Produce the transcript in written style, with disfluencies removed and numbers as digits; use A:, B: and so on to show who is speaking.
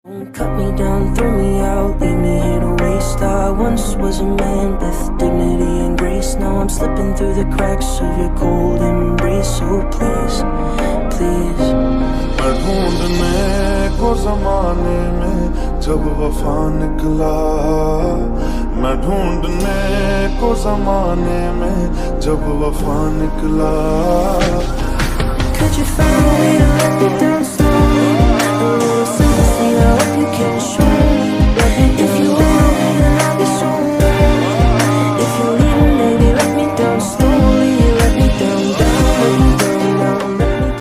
A: Don't cut me down, throw me out, leave me here to waste. I once was a man with dignity and grace. Now I'm slipping through the cracks of your cold embrace. So please, please.
B: मैं ढूंढने को जमाने में जब वफा निकला, मैं ढूंढने को जमाने में जब वफा निकला.
A: Could you find a way to let me down?